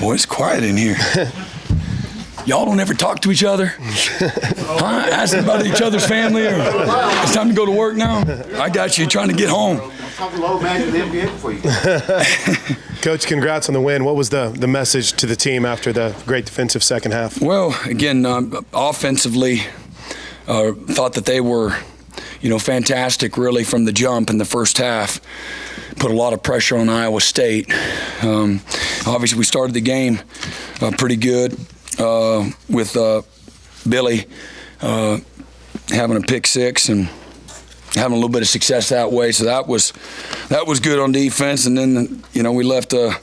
Boy, it's quiet in here. Y'all don't ever talk to each other? Huh? Asking about each other's family? Or it's time to go to work now? I got you trying to get home. Coach, congrats on the win. What was the message to the team after the great defensive second half? Well, again, offensively, thought that they were, fantastic really from the jump in the first half. Put a lot of pressure on Iowa State. Obviously, we started the game pretty good with Billy having a pick six and having a little bit of success that way. So that was good on defense. And then, we left a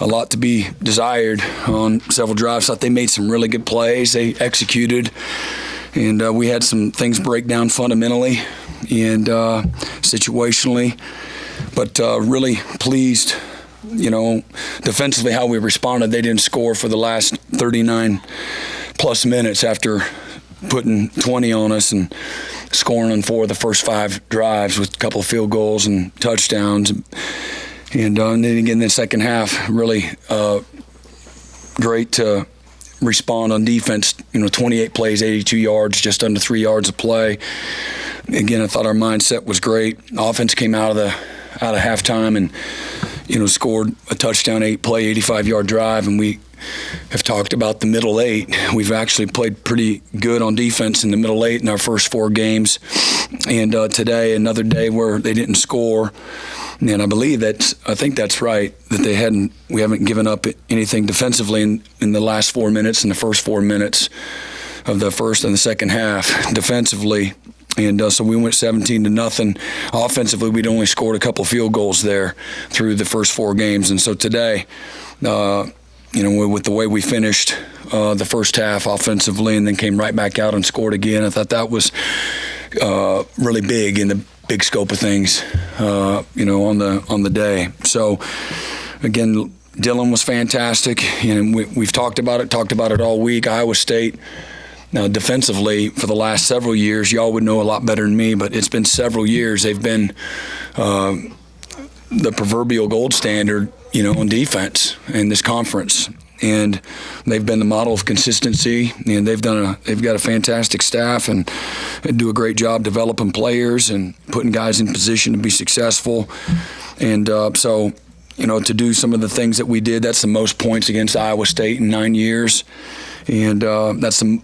lot to be desired on several drives. Thought they made some really good plays. They executed. And we had some things break down fundamentally and situationally. But really pleased, defensively how we responded. They didn't score for the last 39-plus minutes after putting 20 on us and scoring on 4 of the first 5 drives with a couple of field goals and touchdowns. And then again, in the second half, really great to respond on defense. 28 plays, 82 yards, just under 3 yards of play. Again, I thought our mindset was great. Offense came out of halftime and scored a touchdown, 8-play, 85-yard drive, and we have talked about the middle 8. We've actually played pretty good on defense in the middle 8 in our first 4 games, and today another day where they didn't score. And I think that's right, that we haven't given up anything defensively in the last 4 minutes, in the first 4 minutes of the first and the second half defensively. And so we went 17-0. Offensively, we'd only scored a couple field goals there through the first 4 games. And so today, with the way we finished the first half offensively and then came right back out and scored again, I thought that was really big in the big scope of things, on the day. So, again, Dylan was fantastic. We've talked about it all week. Iowa State. Now, defensively, for the last several years, y'all would know a lot better than me, but it's been several years. They've been the proverbial gold standard, on defense in this conference. And they've been the model of consistency, and they've got a fantastic staff and do a great job developing players and putting guys in position to be successful. And so, to do some of the things that we did, that's the most points against Iowa State in 9 years. And that's the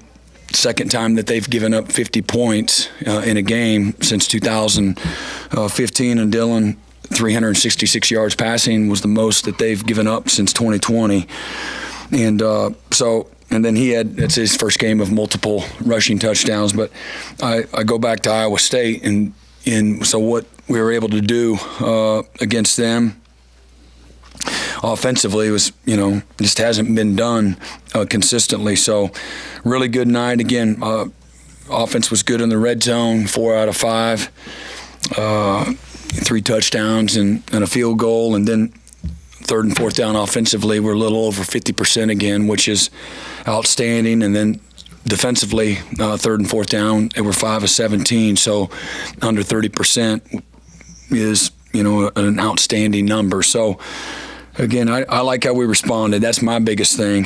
second time that they've given up 50 points in a game since 2015. And Dylan, 366 yards passing was the most that they've given up since 2020. And and then that's his first game of multiple rushing touchdowns. But I go back to Iowa State, and so what we were able to do against them offensively was, just hasn't been done consistently. So really good night. Again, offense was good in the red zone, 4 out of 5, 3 touchdowns and a field goal. And then 3rd and 4th down offensively, we're a little over 50% again, which is outstanding. And then defensively, 3rd and 4th down, they were 5 of 17. So under 30% is, an outstanding number. So, again, I like how we responded. That's my biggest thing.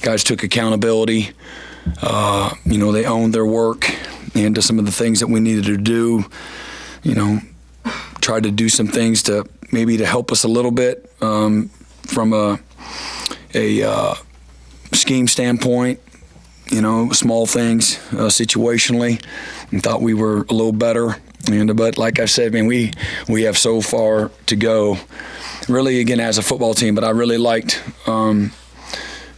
Guys took accountability. They owned their work and to some of the things that we needed to do. Tried to do some things to help us a little bit from a scheme standpoint. Small things situationally, and thought we were a little better. But like I said, we have so far to go. Really, again, as a football team, but I really liked,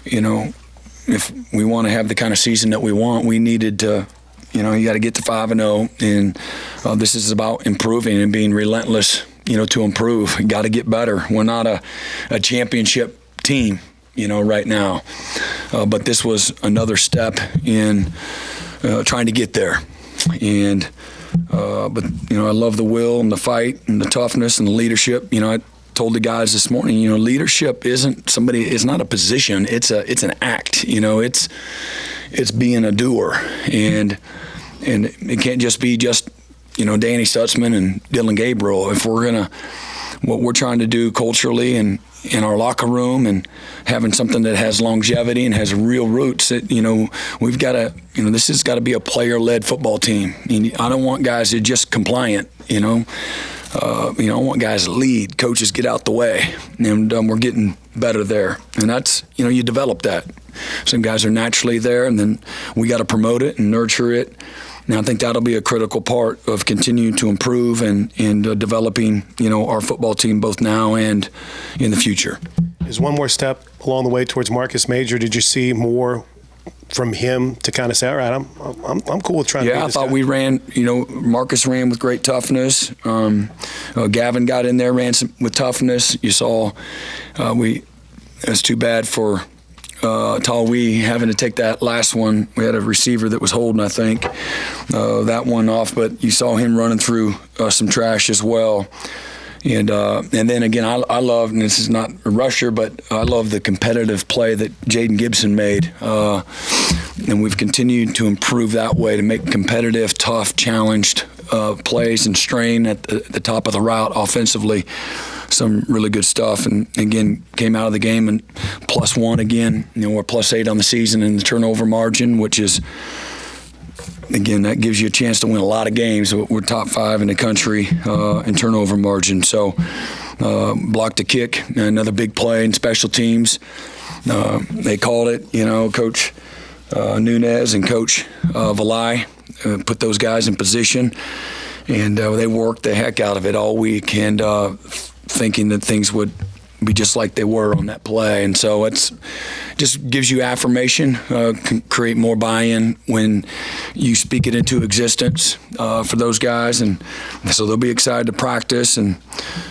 if we want to have the kind of season that we want, we needed to, you got to get to 5-0, and this is about improving and being relentless, to improve. You got to get better. We're not a championship team, right now, but this was another step in trying to get there. And but I love the will and the fight and the toughness and the leadership. I told the guys this morning, leadership it's not a position, it's an act. It's being a doer, and it can't just be Danny Stutzman and Dylan Gabriel. If what we're trying to do culturally and in our locker room and having something that has longevity and has real roots. That, we've got to, this has got to be a player-led football team. I don't want guys that are just compliant. I want guys to lead. Coaches get out the way, and we're getting better there. And that's, you develop that. Some guys are naturally there, and then we got to promote it and nurture it. And I think that'll be a critical part of continuing to improve and developing, our football team both now and in the future. Is one more step along the way towards Marcus Major? Did you see more from him to kind of say, all right, I'm cool with trying to beat this guy? We ran, Marcus ran with great toughness. Gavin got in there, ran with toughness. You saw it's too bad for Talwee having to take that last one. We had a receiver that was holding, I think, that one off, but you saw him running through some trash as well. And then again, I love, and this is not a rusher, but I love the competitive play that Jaden Gibson made. And we've continued to improve that way to make competitive, tough, challenged plays and strain at the top of the route offensively. Some really good stuff, and again, came out of the game and +1 again. We're +8 on the season in the turnover margin, which is, again, that gives you a chance to win a lot of games. We're top 5 in the country in turnover margin. So blocked a kick, another big play in special teams. They called it, Coach Nunez and Coach Valai put those guys in position, and they worked the heck out of it all week, and thinking that things would be just like they were on that play. And so it's just gives you affirmation, can create more buy-in when you speak it into existence for those guys. And so they'll be excited to practice and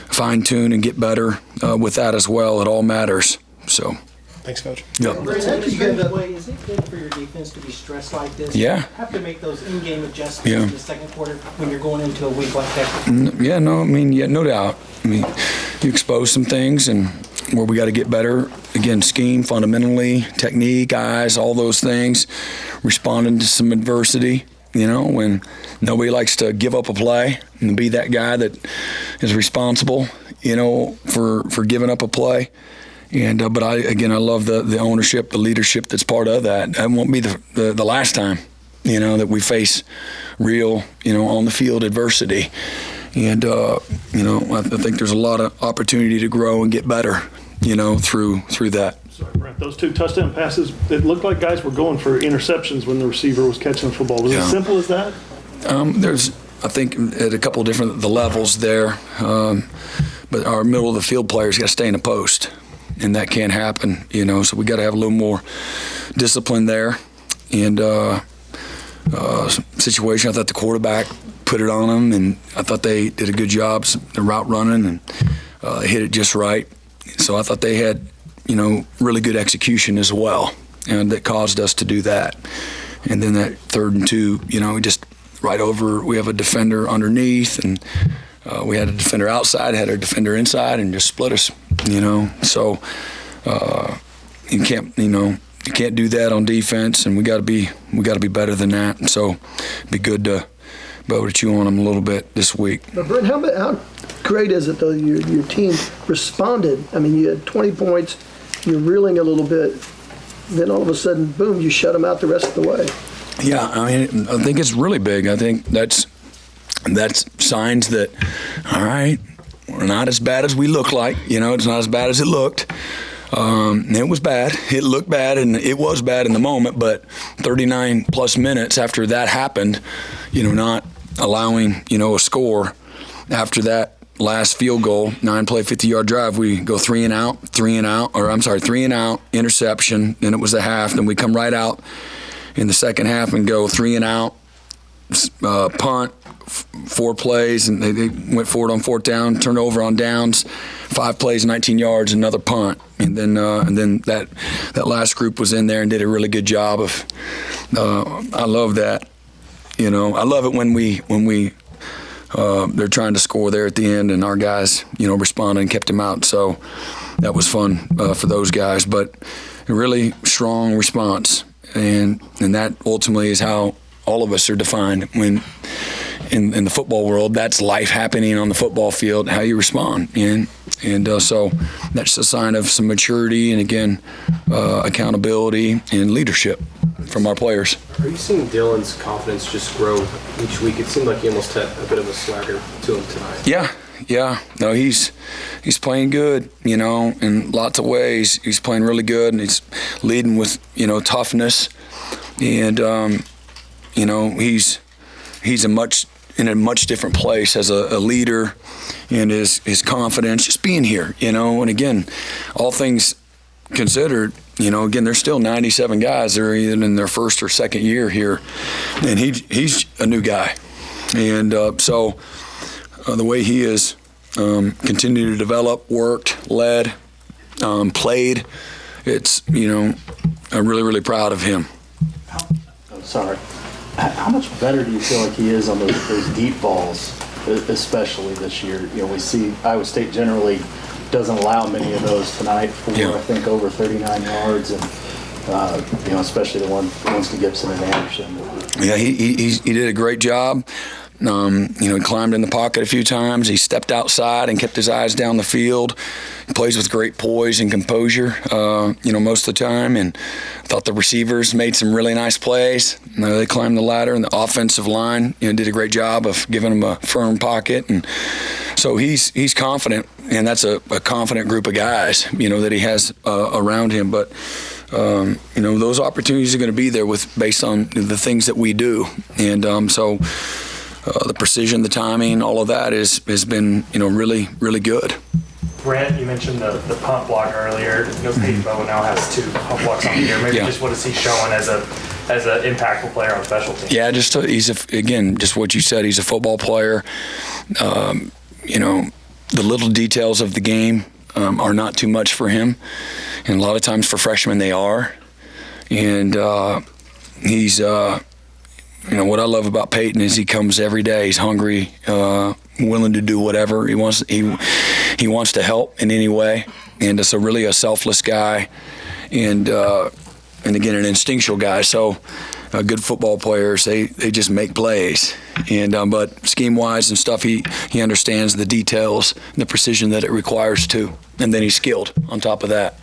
fine-tune and get better with that as well. It all matters. So. Thanks, Coach. Yep. Is it good for your defense to be stressed like this? Yeah. Have to make those in-game adjustments in the second quarter when you're going into a week like that? Yeah, no doubt. You expose some things and where we got to get better. Again, scheme, fundamentally, technique, eyes, all those things. Responding to some adversity, when nobody likes to give up a play and be that guy that is responsible, for giving up a play. And but I love the ownership, the leadership that's part of that. That won't be the last time, that we face real, on the field adversity. And I think there's a lot of opportunity to grow and get better, through that. Sorry, Brent, those 2 touchdown passes, it looked like guys were going for interceptions when the receiver was catching the football. Was it as simple as that? There's, I think, at a couple of the levels there, but our middle of the field players got to stay in the post. And that can't happen, so we got to have a little more discipline there. And situation, I thought the quarterback put it on them, and I thought they did a good job, the route running, and hit it just right. So I thought they had, really good execution as well, and that caused us to do that. And then that 3rd and 2, just right over, we have a defender underneath, and we had a defender outside, had a defender inside, and just split us. So you can't do that on defense, and we got to be better than that. And so it'd be good to be able to chew on them a little bit this week. But Brent, how great is it though your team responded? I mean, you had 20 points, you're reeling a little bit, then all of a sudden, boom, you shut them out the rest of the way. Yeah, I think it's really big. I think that's signs that, all right, we're not as bad as we look like. It's not as bad as it looked. It was bad. It looked bad, and it was bad in the moment. But 39-plus minutes after that happened, not allowing, a score after that last field goal, 9-play, 50-yard drive, we go 3 and out, interception. Then it was a half. Then we come right out in the second half and go 3 and out, punt, 4 plays, and they went for it on 4th down, turnover on downs, 5 plays, 19 yards, another punt, and then that last group was in there and did a really good job of. I love that, I love it when we they're trying to score there at the end, and our guys responded and kept them out. So that was fun for those guys, but a really strong response, and that ultimately is how all of us are defined. in the football world, that's life happening on the football field, how you respond. And so that's a sign of some maturity and, again, accountability and leadership from our players. Are you seeing Dylan's confidence just grow each week? It seemed like he almost had a bit of a swagger to him tonight. Yeah. No, he's playing good, in lots of ways. He's playing really good, and he's leading with, toughness. And, he's in a much different place as a leader, and his confidence, just being here, And again, all things considered, again, there's still 97 guys that are either in their first or second year here, and he's a new guy. And so the way he is continued to develop, worked, led, played, it's, I'm really, really proud of him. Sorry. How much better do you feel like he is on those deep balls, especially this year? We see Iowa State generally doesn't allow many of those tonight for, I think, over 39 yards, and especially the ones to Gibson and Anderson. Yeah, he did a great job. He climbed in the pocket a few times. He stepped outside and kept his eyes down the field. He plays with great poise and composure, most of the time. And I thought the receivers made some really nice plays. They climbed the ladder, and the offensive line, did a great job of giving him a firm pocket. And so he's confident, and that's a confident group of guys, that he has around him. But those opportunities are going to be there based on the things that we do, and so. The precision, the timing, all of that has been, really, really good. Brent, you mentioned the punt block earlier. Payton Bowen now has 2 punt blocks on the year. Maybe just what is he showing as an impactful player on special teams? Yeah, just what you said. He's a football player. The little details of the game are not too much for him, and a lot of times for freshmen they are. And he's. What I love about Payton is he comes every day. He's hungry, willing to do whatever he wants. He wants to help in any way, and it's really a selfless guy, and again an instinctual guy. So, good football players they just make plays, and but scheme wise and stuff he understands the details and the precision that it requires too, and then he's skilled on top of that.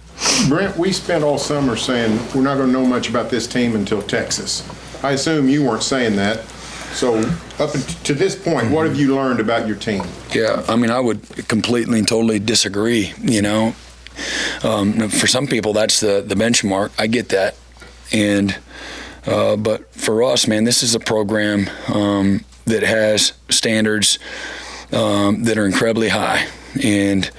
Brent, we spent all summer saying we're not going to know much about this team until Texas. I assume you weren't saying that. So up to this point, what have you learned about your team? Yeah, I would completely and totally disagree, For some people, that's the benchmark. I get that. And but for us, man, this is a program that has standards that are incredibly high. And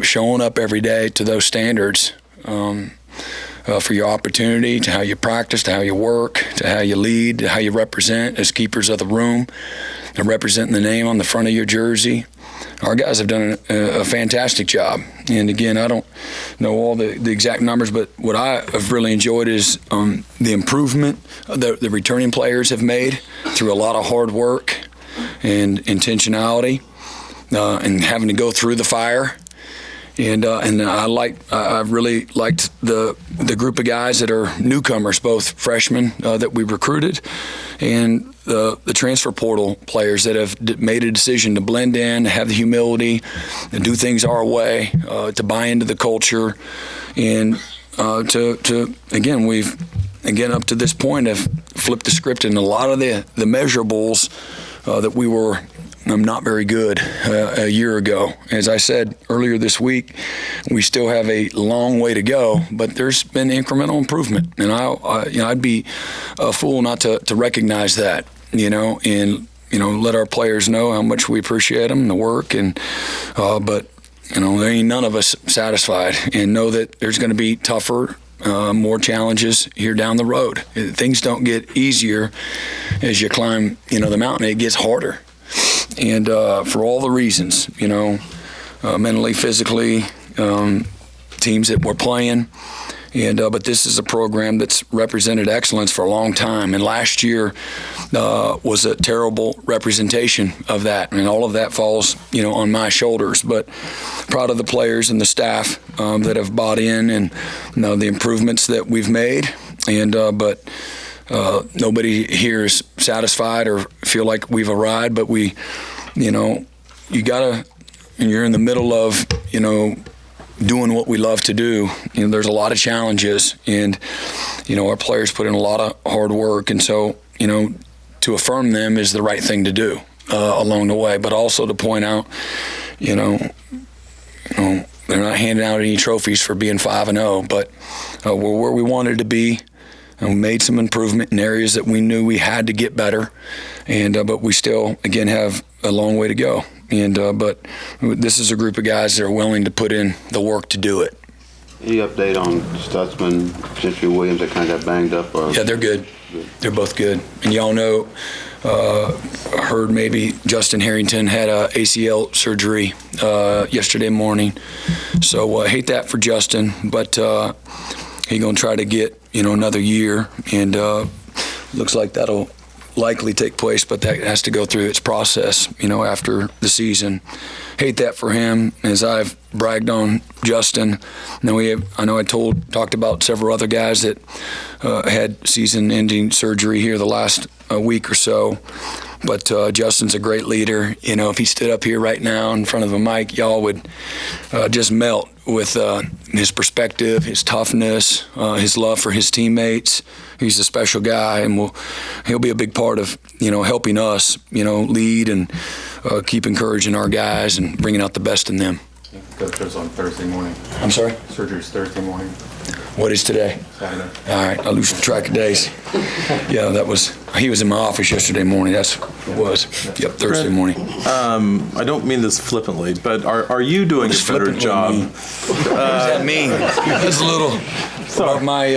showing up every day to those standards for your opportunity, to how you practice, to how you work, to how you lead, to how you represent as keepers of the room, and representing the name on the front of your jersey. Our guys have done a fantastic job. And again, I don't know all the exact numbers, but what I have really enjoyed is the improvement the returning players have made through a lot of hard work and intentionality and having to go through the fire. And I really liked the group of guys that are newcomers, both freshmen that we recruited, and the transfer portal players that have made a decision to blend in, to have the humility, and do things our way, to buy into the culture, and we've up to this point have flipped the script in a lot of the measurables that we were. I'm not very good a year ago. As I said earlier this week, we still have a long way to go, but there's been incremental improvement, and I'd be a fool not to recognize that, and let our players know how much we appreciate them, the work, and but there ain't none of us satisfied, and know that there's going to be tougher. More challenges here down the road. Things don't get easier as you climb, the mountain. It gets harder. And for all the reasons, mentally, physically, teams that we're playing, and but this is a program that's represented excellence for a long time. And last year was a terrible representation of that, and all of that falls, on my shoulders. But proud of the players and the staff that have bought in, and the improvements that we've made. And but nobody here is satisfied or feel like we've arrived, but we, you gotta, and you're in the middle of, doing what we love to do. There's a lot of challenges, and, our players put in a lot of hard work, and so, to affirm them is the right thing to do along the way, but also to point out, they're not handing out any trophies for being 5-0, but we're where we wanted to be. And we made some improvement in areas that we knew we had to get better, and but we still, again, have a long way to go. And but this is a group of guys that are willing to put in the work to do it. Any update on Stutzman, Gentry, Williams that kind of got banged up? Yeah, they're good. They're both good. And y'all know, heard maybe Justin Harrington had a ACL surgery yesterday morning. So hate that for Justin, but he's going to try to get, another year, and looks like that'll likely take place, but that has to go through its process, after the season. Hate that for him, as I've bragged on Justin. I know I talked about several other guys that had season-ending surgery here the last week or so, but Justin's a great leader. If he stood up here right now in front of a mic, y'all would just melt with his perspective, his toughness, his love for his teammates. He's a special guy, and he'll be a big part of, helping us, lead and keep encouraging our guys and bringing out the best in them. Coach was on Thursday morning. I'm sorry? Surgery's Thursday morning. What is today? Saturday. All right, I lose track of days. Yeah, he was in my office yesterday morning. That's what it was. Yep, Thursday morning. I don't mean this flippantly, but are you doing a better job? What does that mean? That's a little above my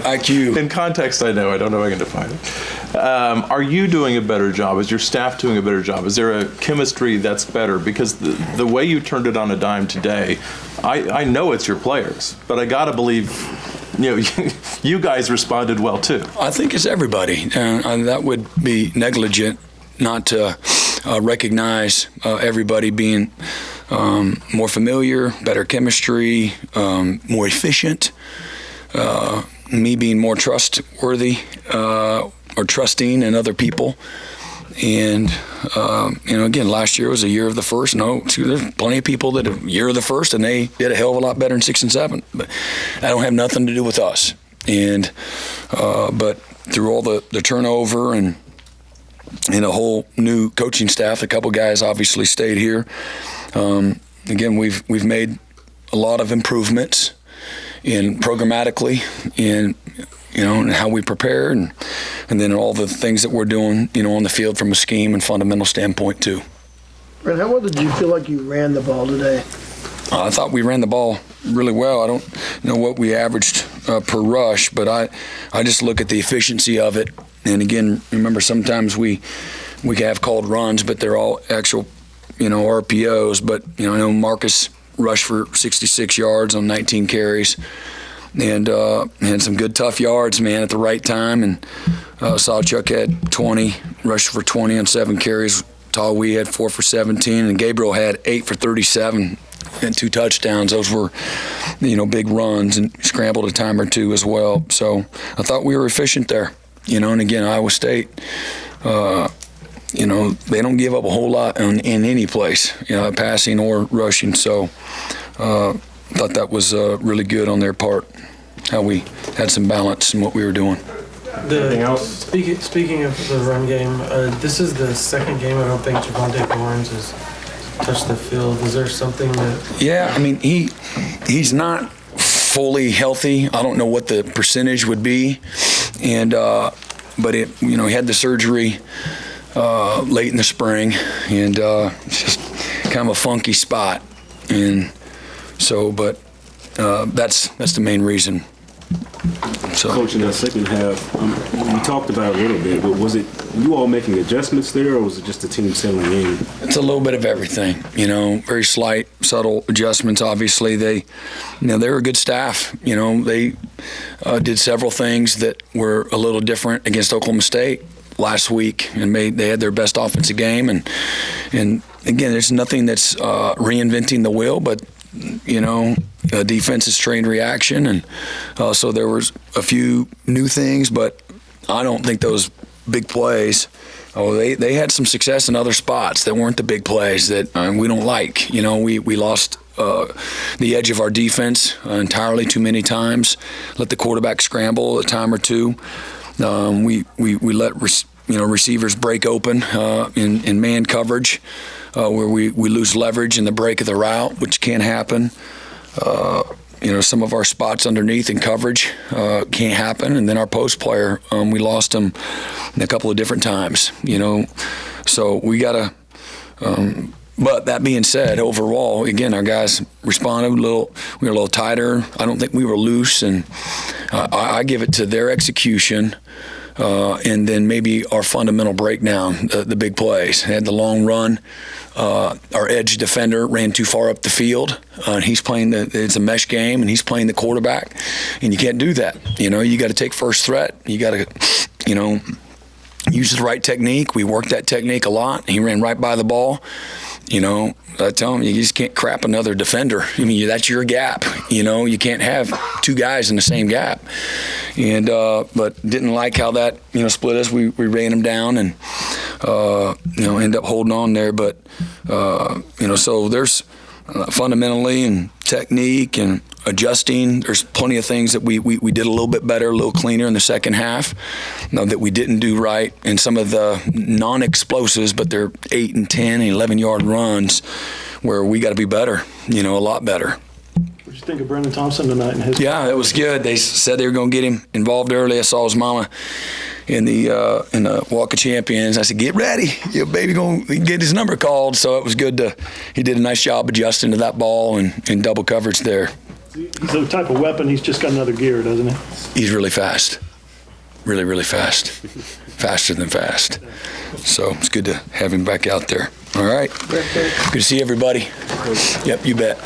IQ. In context, I know. I don't know if I can define it. Are you doing a better job? Is your staff doing a better job? Is there a chemistry that's better? Because the way you turned it on a dime today, I know it's your players, but I got to believe, you guys responded well too. I think it's everybody. That would be negligent not to recognize everybody being more familiar, better chemistry, more efficient, me being more trustworthy or trusting in other people. And, again, last year was a year of the first. There's plenty of people that have year of the first, and they did a hell of a lot better in 6 and 7. But that don't have nothing to do with us. And but through all the turnover and a whole new coaching staff, a couple guys obviously stayed here. Again, we've made a lot of improvements in programmatically in how we prepare and then all the things that we're doing, on the field from a scheme and fundamental standpoint too. Brent, how well did you feel like you ran the ball today? I thought we ran the ball really well. I don't know what we averaged per rush, but I just look at the efficiency of it. And again, remember, sometimes we have called runs, but they're all actual, RPOs. But, I know Marcus rushed for 66 yards on 19 carries. And had some good tough yards, man, at the right time. And Sawchuk had 20, rushed for 20 on 7 carries. Tawi had 4 for 17, and Gabriel had 8 for 37 and 2 touchdowns. Those were, big runs, and scrambled a time or two as well. So I thought we were efficient there, And again, Iowa State, they don't give up a whole lot in any place, passing or rushing. So thought that was really good on their part, how we had some balance in what we were doing. Anything else? Speaking of the run game, this is the second game I don't think Javonte Barnes has touched the field. Is there something that... Yeah, he's not fully healthy. I don't know what the percentage would be, and but he had the surgery late in the spring, and it's just kind of a funky spot, and so, but that's the main reason. So. Coach, in that second half, we talked about it a little bit, but was it you all making adjustments there, or was it just the team settling in? It's a little bit of everything, very slight, subtle adjustments. Obviously, they were a good staff. They did several things that were a little different against Oklahoma State last week, and they had their best offensive game. And again, there's nothing that's reinventing the wheel, but defense is trained reaction, and so there was a few new things, but I don't think those big plays Oh, they had some success in other spots that weren't the big plays that we don't like. You know, we lost the edge of our defense entirely too many times. Let the quarterback scramble a time or two. We let receivers break open in man coverage, where we lose leverage in the break of the route, which can happen. Some of our spots underneath in coverage can't happen, and then our post player, we lost him a couple of different times. So we got to. But that being said, overall, again, our guys responded a little. We were a little tighter. I don't think we were loose, and I give it to their execution. And then maybe our fundamental breakdown, the big plays. Had the long run. Our edge defender ran too far up the field. And he's playing it's a mesh game, and he's playing the quarterback. And you can't do that. You got to take first threat. You got to, use the right technique. We worked that technique a lot. He ran right by the ball. I tell him, you just can't crap another defender. I mean, that's your gap. You can't have two guys in the same gap. And but didn't like how that split us. We ran him down and end up holding on there. But so there's fundamentally and technique and adjusting. There's plenty of things that we did a little bit better, a little cleaner in the second half that we didn't do right. And some of the non-explosives, but they're 8 and 10 and 11-yard runs where we got to be better, a lot better. What did you think of Brendan Thompson tonight? Yeah, it was good. They said they were going to get him involved early. I saw his mama in the Walk of Champions. I said, get ready. Your baby going to get his number called. So it was good he did a nice job adjusting to that ball and double coverage there. He's the type of weapon, he's just got another gear, doesn't he? He's really fast. Really, really fast. Faster than fast. So it's good to have him back out there. All right. Good to see everybody. Yep, you bet.